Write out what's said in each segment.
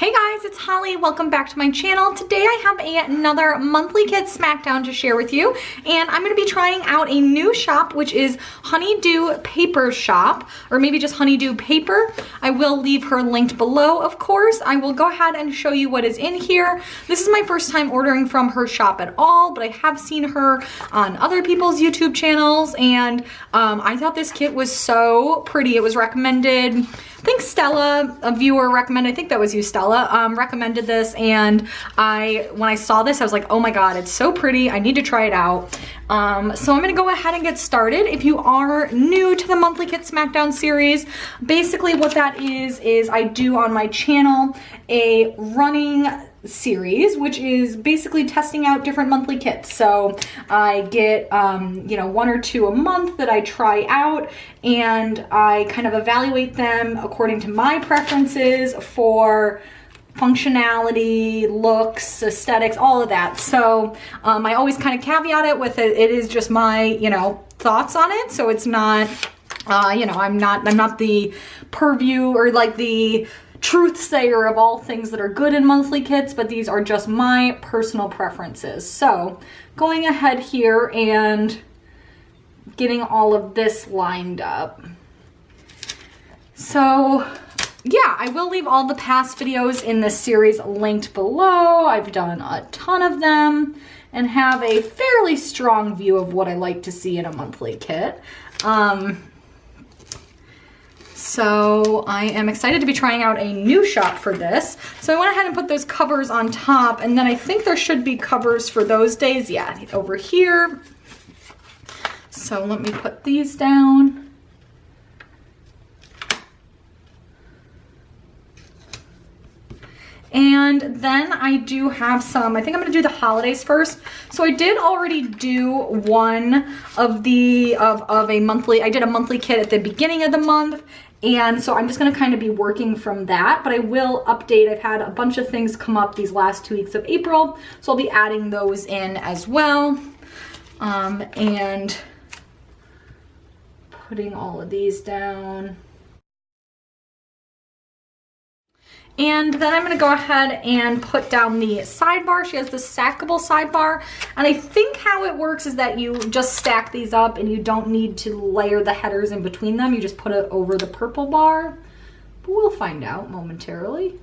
Hey guys, it's Holly. Welcome back to my channel. Today I have another monthly kit smackdown to share with you, and I'm going to be trying out a new shop, which is Honeydew Paper Shop, or maybe just Honeydew Paper. I will leave her linked below, of course. I will go ahead and show you what is in here. This is my first time ordering from her shop at all, but I have seen her on other people's YouTube channels, and I thought this kit was so pretty. It was recommended, I think Stella, a viewer recommended, I think that was you, Stella, recommended this, and when I saw this, I was like, oh my god, it's so pretty, I need to try it out. So I'm gonna go ahead and get started. If you are new to the monthly kit smackdown series, basically what that is I do on my channel a running series, which is basically testing out different monthly kits. So I get, you know, one or two a month that I try out, and I kind of evaluate them according to my preferences for functionality, looks, aesthetics, all of that. So I always kind of caveat it with it is just my, you know, thoughts on it. So it's not, you know, I'm not the purview or like the truth sayer of all things that are good in monthly kits, but these are just my personal preferences. So going ahead here and getting all of this lined up. So yeah, I will leave all the past videos in this series linked below. I've done a ton of them and have a fairly strong view of what I like to see in a monthly kit. So I am excited to be trying out a new shop for this. So I went ahead and put those covers on top, and then I think there should be covers for those days. Yeah, over here. So let me put these down. And then I do have some, I think I'm gonna do the holidays first. So I did already do one of the, of a monthly, I did a monthly kit at the beginning of the month. And so I'm just gonna kind of be working from that, but I will update. I've had a bunch of things come up these last 2 weeks of April, so I'll be adding those in as well. And putting all of these down. And then I'm gonna go ahead and put down the sidebar. She has the stackable sidebar. And I think how it works is that you just stack these up and you don't need to layer the headers in between them. You just put it over the purple bar. But we'll find out momentarily.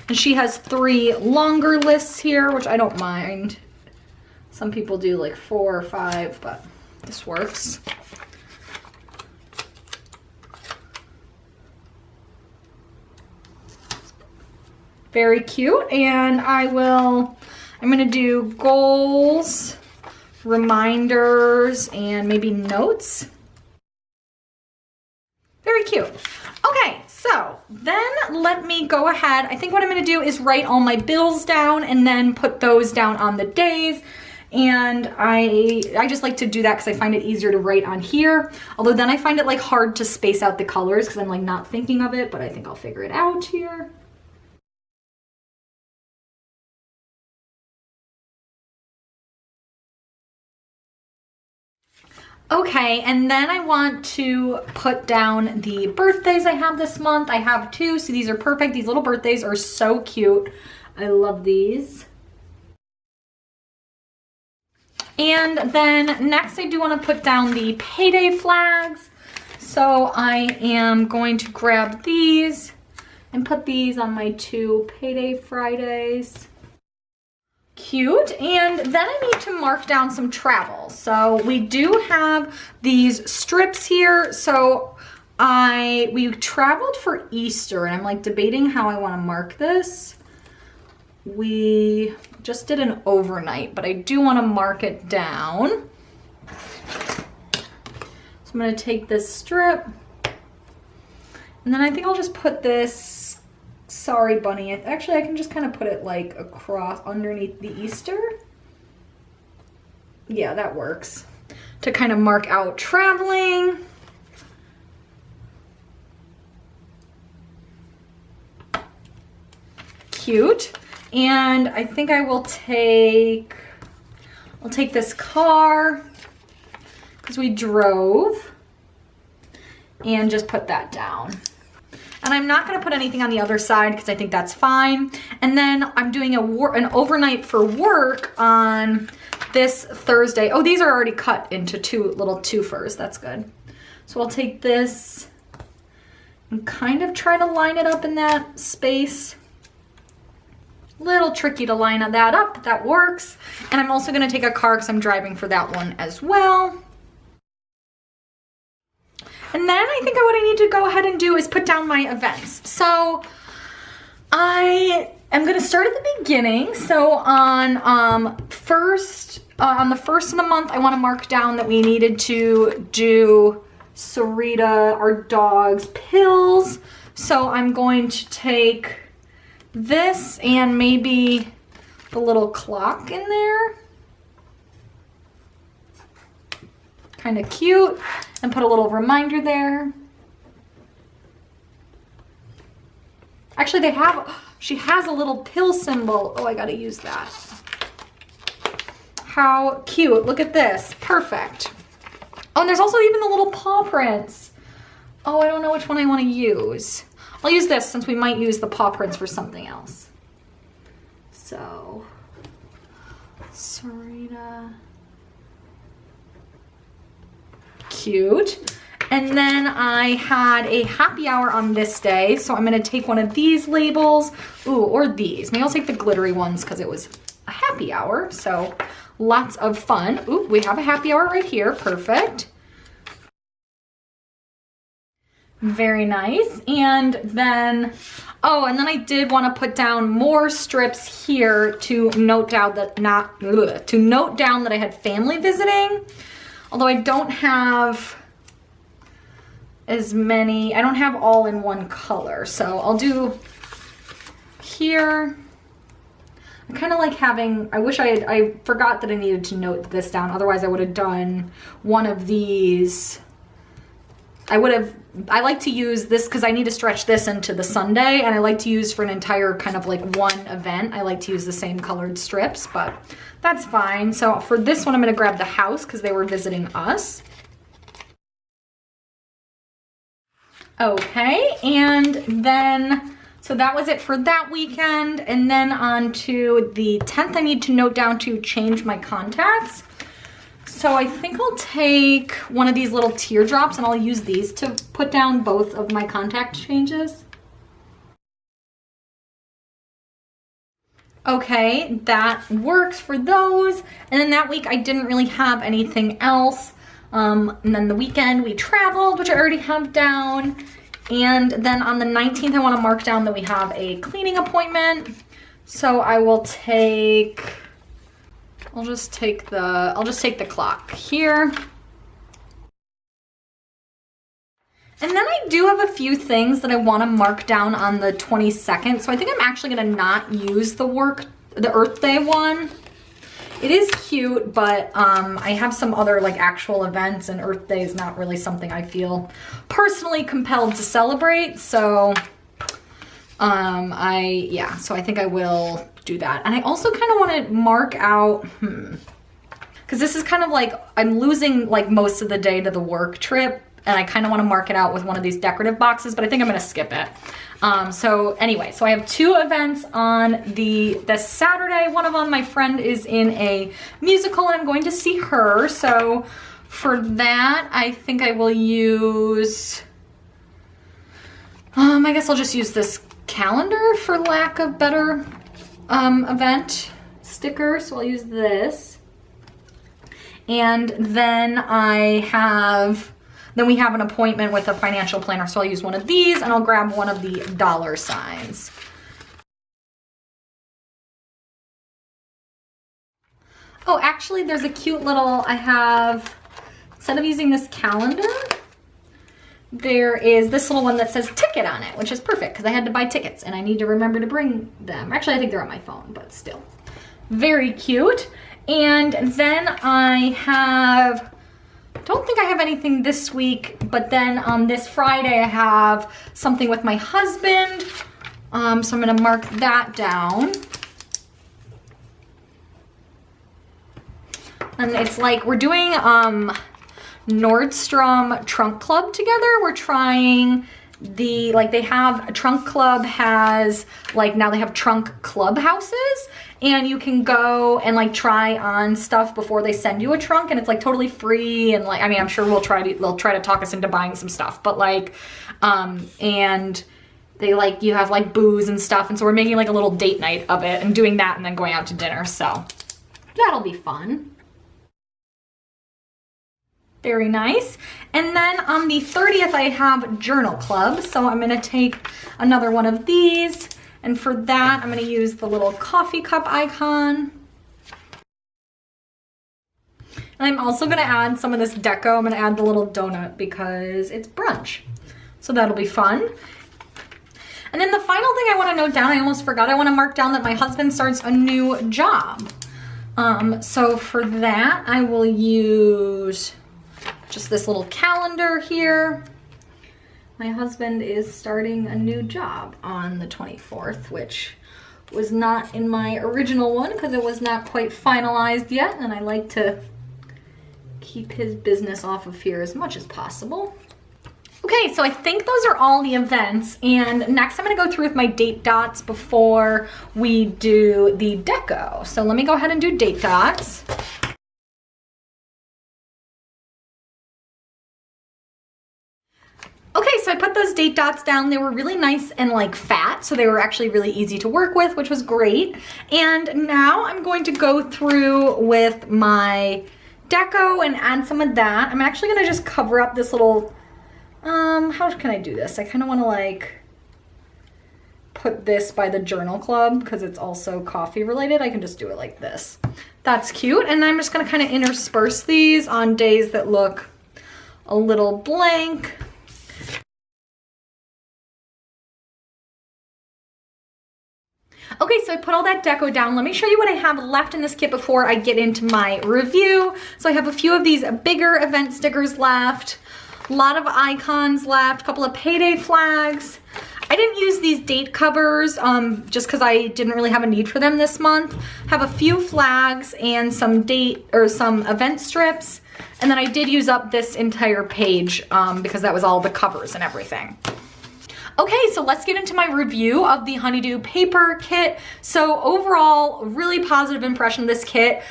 And she has 3 longer lists here, which I don't mind. Some people do like 4 or 5, but this works. Very cute. And I'm gonna do goals, reminders, and maybe notes. Very cute. Okay, so then let me go ahead. I think what I'm gonna do is write all my bills down and then put those down on the days. And I just like to do that because I find it easier to write on here. Although then I find it like hard to space out the colors because I'm like not thinking of it, but I think I'll figure it out here. Okay, and then I want to put down the birthdays I have this month. I have 2, so these are perfect. These little birthdays are so cute. I love these. And then next I do want to put down the payday flags. So I am going to grab these and put these on my 2 payday Fridays. Cute. And then I need to mark down some travel. So we do have these strips here. So we traveled for Easter, and I'm like debating how I want to mark this. We just did an overnight, but I do want to mark it down. So I'm going to take this strip, and then I think I'll just put this Sorry Bunny. Actually, I can just kind of put it like across underneath the Easter. Yeah, that works. To kind of mark out traveling. Cute. And I think I will I'll take this car because we drove, and just put that down. And I'm not gonna put anything on the other side because I think that's fine. And then I'm doing an overnight for work on this Thursday. Oh, these are already cut into two little twofers. That's good. So I'll take this and kind of try to line it up in that space. Little tricky to line that up, but that works. And I'm also gonna take a card because I'm driving for that one as well. And then I think what I need to go ahead and do is put down my events. So I am gonna start at the beginning. So on the first of the month, I wanna mark down that we needed to do Sarita, our dog's pills. So I'm going to take this and maybe the little clock in there. Kind of cute. And put a little reminder there. Actually, she has a little pill symbol. Oh, I gotta use that. How cute, look at this, perfect. Oh, and there's also even the little paw prints. Oh, I don't know which one I wanna use. I'll use this since we might use the paw prints for something else. So, Sarita. Cute. And then I had a happy hour on this day, so I'm gonna take one of these labels. Ooh, or these. Maybe I'll take the glittery ones because it was a happy hour, so lots of fun. Ooh, we have a happy hour right here, perfect. Very nice. And then, oh, and then I did want to put down more strips here to note down that I had family visiting. Although I don't have as many, I don't have all in one color. So I'll do here. I kind of like having, I forgot that I needed to note this down. Otherwise I would have done one of these. I like to use this because I need to stretch this into the Sunday, and I like to use for an entire kind of like one event. I like to use the same colored strips, but that's fine. So for this one, I'm gonna grab the house because they were visiting us. Okay, and then, so that was it for that weekend. And then on to the 10th, I need to note down to change my contacts. So I think I'll take one of these little teardrops and I'll use these to put down both of my contact changes. Okay, that works for those. And then that week I didn't really have anything else. And then the weekend we traveled, which I already have down. And then on the 19th, I want to mark down that we have a cleaning appointment. So I will take, I'll just take the clock here. And then I do have a few things that I want to mark down on the 22nd. So I think I'm actually going to not use the Earth Day one. It is cute, but I have some other like actual events, and Earth Day is not really something I feel personally compelled to celebrate. So so I think I will do that. And I also kind of want to mark out, because this is kind of like, I'm losing like most of the day to the work trip, and I kind of want to mark it out with one of these decorative boxes, but I think I'm going to skip it. So anyway, so I have two events on the Saturday. One of them, my friend is in a musical and I'm going to see her. So for that, I think I will use, I guess I'll just use this calendar for lack of better event sticker. So I'll use this. And then we have an appointment with a financial planner, so I'll use one of these and I'll grab one of the dollar signs. Oh, actually there's a cute little, instead of using this calendar, there is this little one that says ticket on it, which is perfect because I had to buy tickets and I need to remember to bring them. Actually, I think they're on my phone, but still. Very cute. And then don't think I have anything this week, but then on this Friday I have something with my husband. So I'm gonna mark that down. And it's like we're doing Nordstrom Trunk Club together. We're trying like they have, a Trunk Club has, like now they have trunk clubhouses, and you can go and like try on stuff before they send you a trunk, and it's like totally free. And like, I mean, I'm sure they'll try to talk us into buying some stuff, but like, and they like, you have like booze and stuff. And so we're making like a little date night of it and doing that and then going out to dinner. So that'll be fun. Very nice. And then on the 30th, I have Journal Club. So I'm gonna take another one of these. And for that, I'm gonna use the little coffee cup icon. And I'm also gonna add some of this deco. I'm gonna add the little donut because it's brunch. So that'll be fun. And then the final thing I wanna note down, I almost forgot, I wanna mark down that my husband starts a new job. So for that, I will use just this little calendar here. My husband is starting a new job on the 24th, which was not in my original one because it was not quite finalized yet, and I like to keep his business off of here as much as possible. Okay, so I think those are all the events, and next I'm gonna go through with my date dots before we do the deco. So let me go ahead and do date dots. Okay, so I put those date dots down. They were really nice and like fat, so they were actually really easy to work with, which was great. And now I'm going to go through with my deco and add some of that. I'm actually gonna just cover up this little, how can I do this? I kind of wanna like put this by the Journal Club because it's also coffee related. I can just do it like this. That's cute. And I'm just gonna kind of intersperse these on days that look a little blank. Okay, so I put all that deco down. Let me show you what I have left in this kit before I get into my review. So I have a few of these bigger event stickers left, a lot of icons left, a couple of payday flags. I didn't use these date covers just because I didn't really have a need for them this month. Have a few flags and some date or some event strips. And then I did use up this entire page because that was all the covers and everything. Okay, so let's get into my review of the Honeydew paper kit. So overall, really positive impression of this kit.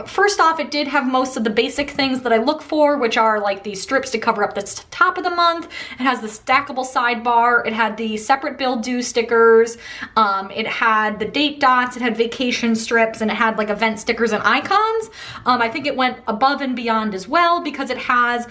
First off, it did have most of the basic things that I look for, which are like the strips to cover up the top of the month. It has the stackable sidebar. It had the separate bill due stickers. It had the date dots. It had vacation strips, and it had like event stickers and icons. I think it went above and beyond as well because it had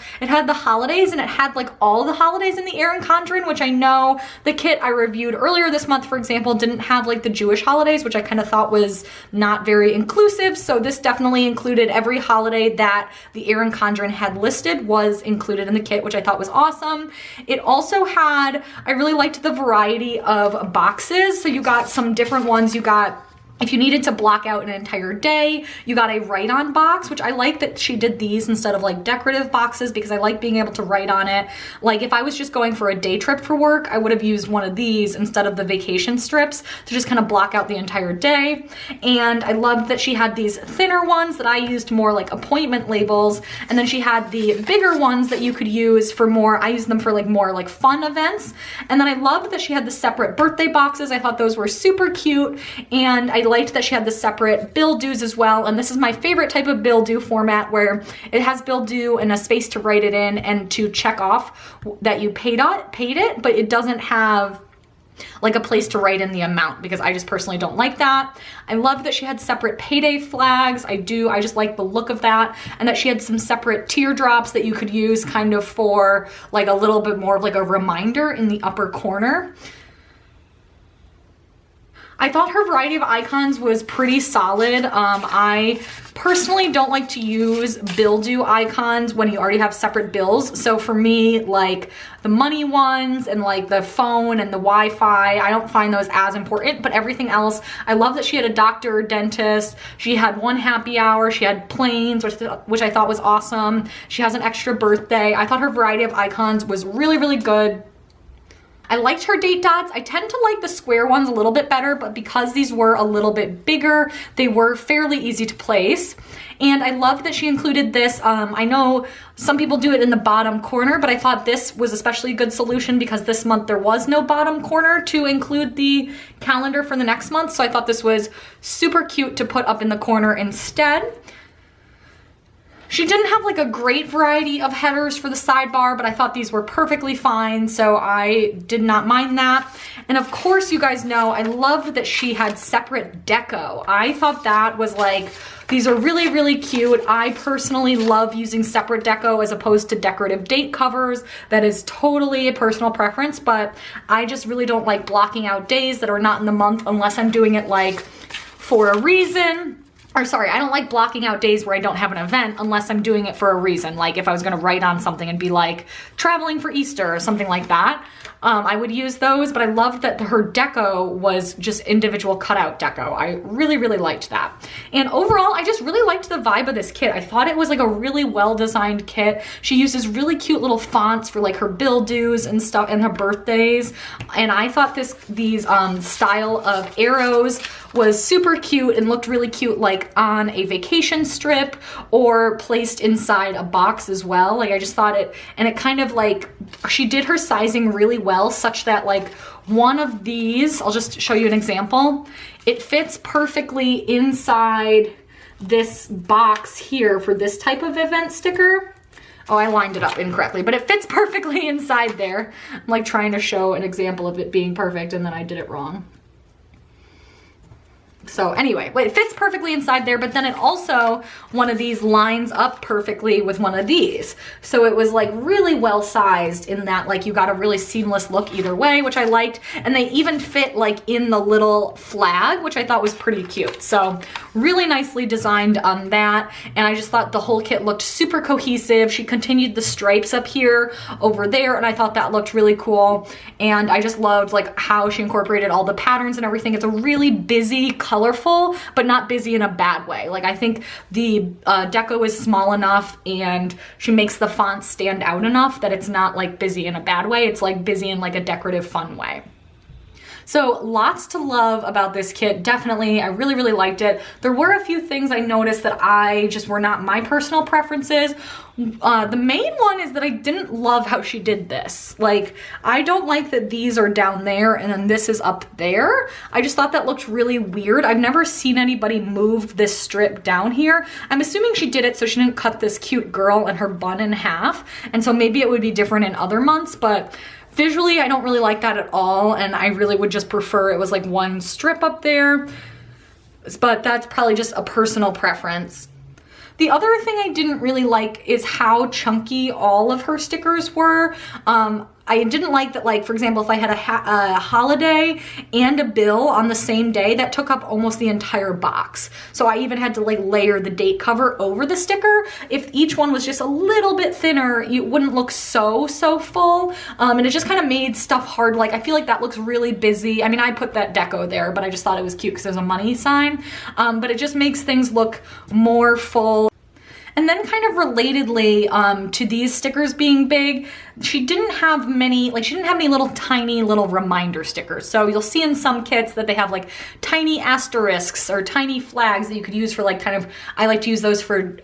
the holidays, and it had like all the holidays in the Erin Condren, which I know the kit I reviewed earlier this month, for example, didn't have like the Jewish holidays, which I kind of thought was not very inclusive. So this definitely included every holiday that the Erin Condren had listed was included in the kit, which I thought was awesome. It also had, I really liked the variety of boxes. So you got some different ones. You got, if you needed to block out an entire day, you got a write-on box, which I like that she did these instead of like decorative boxes because I like being able to write on it. Like if I was just going for a day trip for work, I would have used one of these instead of the vacation strips to just kind of block out the entire day. And I loved that she had these thinner ones that I used more like appointment labels. And then she had the bigger ones that you could use for more, I used them for like more like fun events. And then I loved that she had the separate birthday boxes. I thought those were super cute. And I liked that she had the separate bill dues as well, and this is my favorite type of bill due format where it has bill due and a space to write it in and to check off that you paid it, but it doesn't have like a place to write in the amount because I just personally don't like that. I love that she had separate payday flags. I just like the look of that, and that she had some separate teardrops that you could use kind of for like a little bit more of like a reminder in the upper corner. I thought her variety of icons was pretty solid. I personally don't like to use bill due icons when you already have separate bills. So for me, like the money ones and like the phone and the Wi-Fi, I don't find those as important, but everything else, I love that she had a doctor, dentist, she had one happy hour, she had planes, which I thought was awesome. She has an extra birthday. I thought her variety of icons was really, really good. I liked her date dots. I tend to like the square ones a little bit better, but because these were a little bit bigger, they were fairly easy to place. And I loved that she included this. I know some people do it in the bottom corner, but I thought this was especially a good solution because this month there was no bottom corner to include the calendar for the next month. So I thought this was super cute to put up in the corner instead. She didn't have like a great variety of headers for the sidebar, but I thought these were perfectly fine, so I did not mind that. And of course, you guys know, I loved that she had separate deco. I thought that was like, these are really, really cute. I personally love using separate deco as opposed to decorative date covers. That is totally a personal preference, but I just really don't like blocking out days that are not in the month unless I'm doing it like for a reason. Or sorry, I don't like blocking out days where I don't have an event unless I'm doing it for a reason. Like if I was gonna write on something and be like traveling for Easter or something like that, I would use those, but I loved that her deco was just individual cutout deco. I really, really liked that. And overall, I just really liked the vibe of this kit. I thought it was like a really well-designed kit. She uses really cute little fonts for like her bill dues and stuff and her birthdays. And I thought these style of arrows was super cute and looked really cute like on a vacation strip or placed inside a box as well. Like I just thought it, and it kind of like, she did her sizing really well such that like one of these, I'll just show you an example. It fits perfectly inside this box here for this type of event sticker. Oh, I lined it up incorrectly, but it fits perfectly inside there. I'm like trying to show an example of it being perfect and then I did it wrong. So anyway, it fits perfectly inside there, but then it also, one of these lines up perfectly with one of these. So it was like really well sized in that like you got a really seamless look either way, which I liked. And they even fit like in the little flag, which I thought was pretty cute. So really nicely designed on that. And I just thought the whole kit looked super cohesive. She continued the stripes up here over there, and I thought that looked really cool. And I just loved like how she incorporated all the patterns and everything. It's a really busy, colorful, but not busy in a bad way. Like I think the deco is small enough and she makes the font stand out enough that it's not like busy in a bad way. It's like busy in like a decorative fun way. So lots to love about this kit. Definitely, I really, really liked it. There were a few things I noticed that I just were not my personal preferences. The main one is that I didn't love how she did this. Like, I don't like that these are down there and then this is up there. I just thought that looked really weird. I've never seen anybody move this strip down here. I'm assuming she did it so she didn't cut this cute girl and her bun in half. And so maybe it would be different in other months, but visually, I don't really like that at all, and I really would just prefer it was like one strip up there, but that's probably just a personal preference. The other thing I didn't really like is how chunky all of her stickers were. I didn't like that, like, for example, if I had a holiday and a bill on the same day, that took up almost the entire box. So I even had to like layer the date cover over the sticker. If each one was just a little bit thinner, it wouldn't look so full. And it just kind of made stuff hard. Like, I feel like that looks really busy. I mean, I put that deco there, but I just thought it was cute because there's a money sign. But it just makes things look more full. And then kind of relatedly to these stickers being big, she didn't have many, like she didn't have any little tiny little reminder stickers. So you'll see in some kits that they have like tiny asterisks or tiny flags that you could use for like kind of, I like to use those for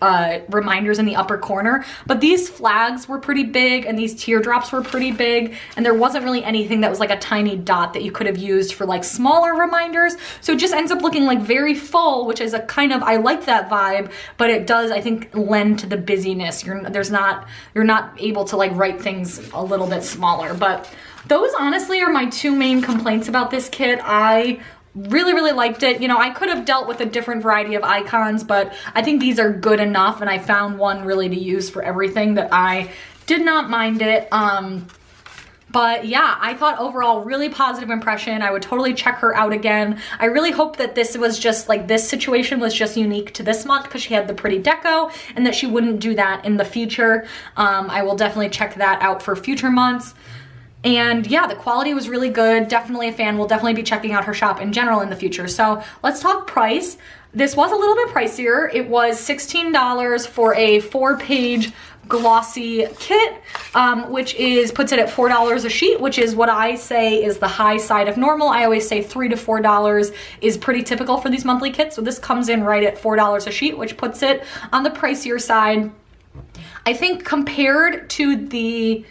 reminders in the upper corner. But these flags were pretty big and these teardrops were pretty big. And there wasn't really anything that was like a tiny dot that you could have used for like smaller reminders. So it just ends up looking like very full, which is a kind of, I like that vibe, but it does, I think, lend to the busyness. You're not able to like write things a little bit smaller. But those honestly are my two main complaints about this kit. I really liked it. You know, I could have dealt with a different variety of icons, but I think these are good enough, and I found one really to use for everything that I did not mind it. But yeah, I thought overall really positive impression. I would totally check her out again. I really hope that this was just like, this situation was just unique to this month because she had the pretty deco, and that she wouldn't do that in the future. I will definitely check that out for future months. And yeah, the quality was really good. Definitely a fan. We'll definitely be checking out her shop in general in the future. So let's talk price. this was a little bit pricier. It was $16 for a 4-page glossy kit, which puts it at $4 a sheet, which is what I say is the high side of normal. I always say $3 to $4 is pretty typical for these monthly kits. So this comes in right at $4 a sheet, which puts it on the pricier side. I think compared to the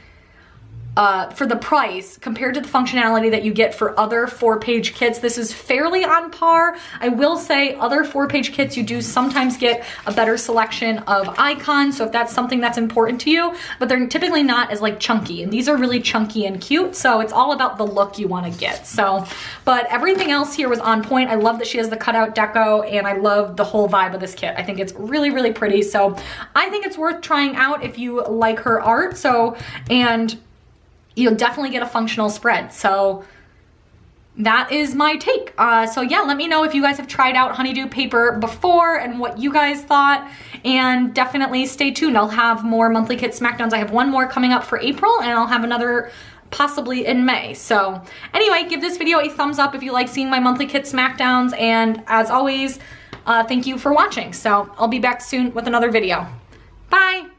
for the price, compared to the functionality that you get for other 4-page kits, this is fairly on par. I will say other 4-page kits, you do sometimes get a better selection of icons, so if that's something that's important to you, but they're typically not as like chunky, and these are really chunky and cute, so it's all about the look you want to get. So, but everything else here was on point. I love that she has the cutout deco, and I love the whole vibe of this kit. I think it's really, really pretty, so I think it's worth trying out if you like her art. So, and you'll definitely get a functional spread. So that is my take. So yeah, let me know if you guys have tried out Honeydew paper before and what you guys thought, and definitely stay tuned. I'll have more monthly kit smackdowns. I have one more coming up for April, and I'll have another possibly in May. So anyway, give this video a thumbs up if you like seeing my monthly kit smackdowns, and as always, thank you for watching. So I'll be back soon with another video. Bye.